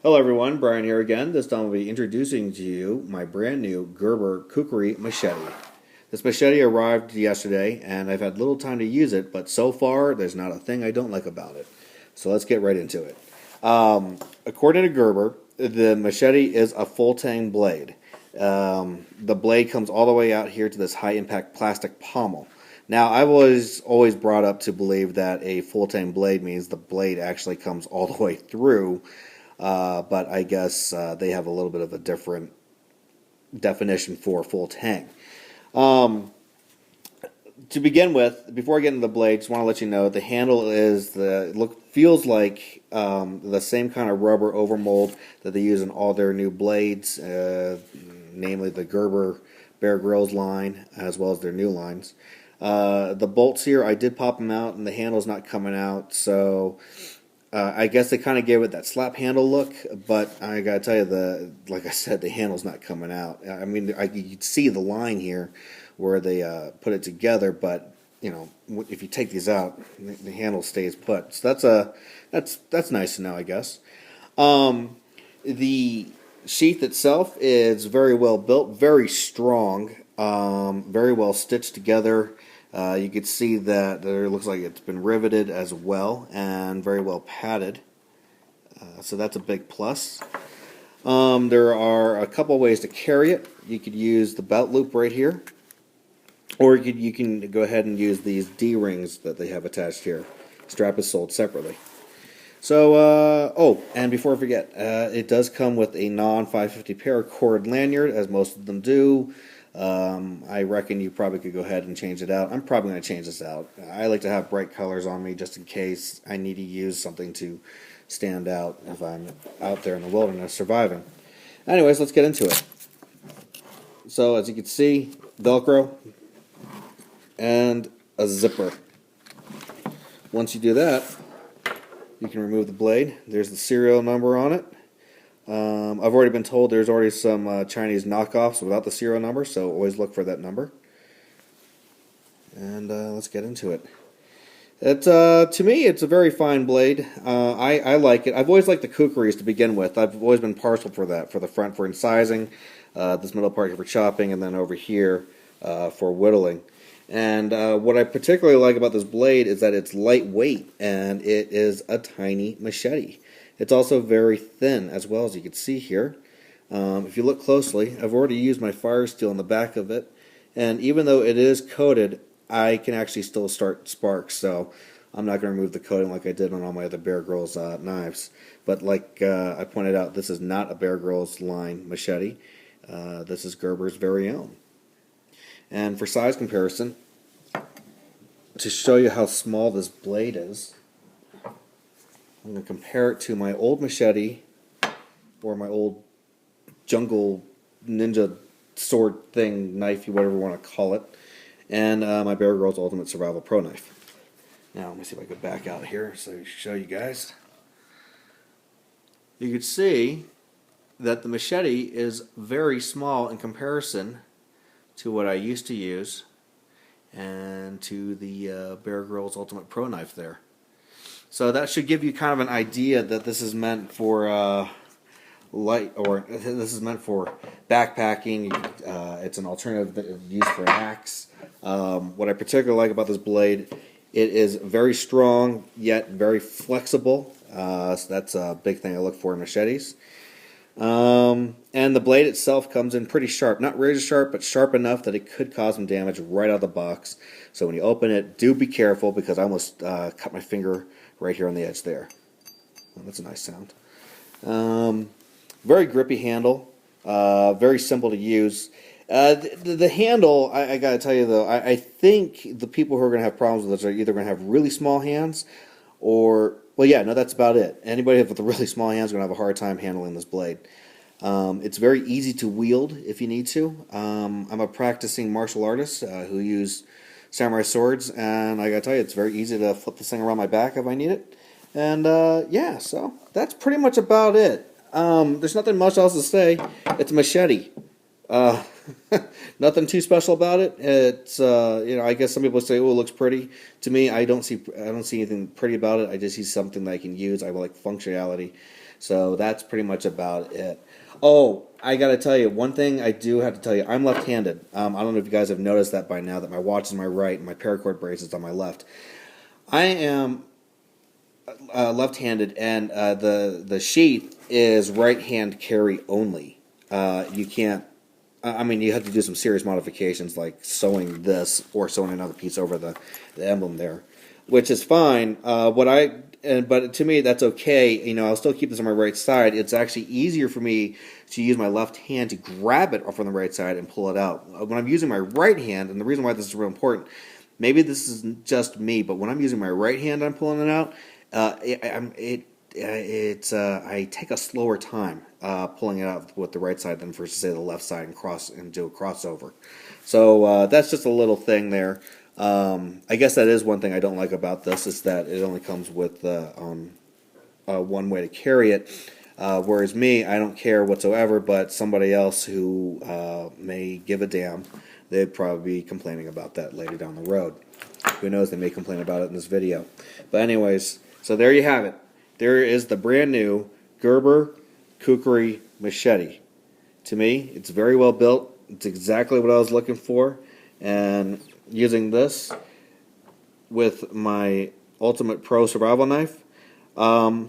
Hello everyone, Brian here again. This time I'll be introducing to you my brand new Gerber Kukri Machete. This machete arrived yesterday and I've had little time to use it, but so far there's not a thing I don't like about it. So let's get right into it. According to Gerber, the machete is a full tang blade. The blade comes all the way out here to this high impact plastic pommel. Now, I was always brought up to believe that a full tang blade means the blade actually comes all the way through. But I guess they have a little bit of a different definition for full tang. To begin with, before I get into the blade, just want to let you know the handle is feels like the same kind of rubber overmold that they use in all their new blades, namely the Gerber Bear Grylls line as well as their new lines. The bolts here, I did pop them out, and the handle's not coming out, so. I guess they kind of gave it that slap handle look, but I gotta tell you, like I said, the handle's not coming out. I mean, you can see the line here where they put it together, but you know, if you take these out, the handle stays put. So that's nice to know, I guess. The sheath itself is very well built, very strong, very well stitched together. You can see that there looks like it's been riveted as well and very well padded. So that's a big plus. There are a couple ways to carry it. You could use the belt loop right here, or you can go ahead and use these D-rings that they have attached here. Strap is sold separately. So, oh, and before I forget, it does come with a non-550 paracord lanyard, as most of them do. I reckon you probably could go ahead and change it out. I'm probably going to change this out. I like to have bright colors on me just in case I need to use something to stand out if I'm out there in the wilderness surviving. Anyways, let's get into it. So, as you can see, Velcro and a zipper. Once you do that, you can remove the blade. There's the serial number on it. I've already been told there's already some Chinese knockoffs without the serial number, so always look for that number. And let's get into it. To me, it's a very fine blade. I like it. I've always liked the kukris to begin with. I've always been partial for that, for the front for incising, this middle part here for chopping, and then over here for whittling. And what I particularly like about this blade is that it's lightweight, and it is a tiny machete. It's also very thin, as well, as you can see here. If you look closely, I've already used my fire steel on the back of it, and even though it is coated, I can actually still start sparks, so I'm not going to remove the coating like I did on all my other Bear Grylls knives. But like I pointed out, this is not a Bear Grylls line machete. This is Gerber's very own. And for size comparison, to show you how small this blade is, I'm going to compare it to my old machete, or my old jungle ninja sword thing, knife, whatever you want to call it, and my Bear Grylls Ultimate Survival Pro Knife. Now, let me see if I can back out here so I show you guys. You can see that the machete is very small in comparison to what I used to use and to the Bear Grylls Ultimate Pro Knife there. So that should give you kind of an idea that this is meant for this is meant for backpacking. It's an alternative that is used for an axe. What I particularly like about this blade, it is very strong yet very flexible. So that's a big thing I look for in machetes. And the blade itself comes in pretty sharp. Not razor sharp, but sharp enough that it could cause some damage right out of the box. So when you open it, do be careful, because I almost cut my finger right here on the edge there. Well, that's a nice sound. Very grippy handle. Very simple to use. The handle, I gotta tell you though, I think the people who are going to have problems with this are either going to have really small hands or... Well, yeah, no, that's about it. Anybody with really small hands is going to have a hard time handling this blade. It's very easy to wield if you need to. I'm a practicing martial artist who use samurai swords, and I got to tell you, it's very easy to flip this thing around my back if I need it. And yeah, so that's pretty much about it. There's nothing much else to say. It's a machete. Uh, Nothing too special about it. It's I guess some people say, "Oh, it looks pretty." To me, I don't see anything pretty about it. I just see something that I can use. I like functionality, so that's pretty much about it. Oh, I gotta tell you one thing. I do have to tell you, I'm left-handed. I don't know if you guys have noticed that by now that my watch is on my right and my paracord bracelet's on my left. I am left-handed, and the sheath is right-hand carry only. You can't. I mean, you have to do some serious modifications, like sewing this or sewing another piece over the emblem there, which is fine. But to me, that's okay. I'll still keep this on my right side. It's actually easier for me to use my left hand to grab it off on the right side and pull it out. When I'm using my right hand, and the reason why this is real important, maybe this is just me, but when I'm using my right hand, I'm pulling it out. I take a slower time pulling it out with the right side than versus say the left side and do a crossover. So that's just a little thing there. I guess that is one thing I don't like about this is that it only comes with one way to carry it. Whereas me, I don't care whatsoever, but somebody else who may give a damn, they'd probably be complaining about that later down the road. Who knows, they may complain about it in this video. But anyways, so there you have it. There is the brand new Gerber Kukri Machete. To me, it's very well built. It's exactly what I was looking for. And using this with my Ultimate Pro Survival Knife, I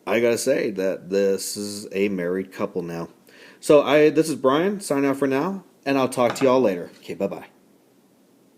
gotta say that this is a married couple now. So this is Brian, signing out for now, and I'll talk to y'all later. Okay, bye-bye.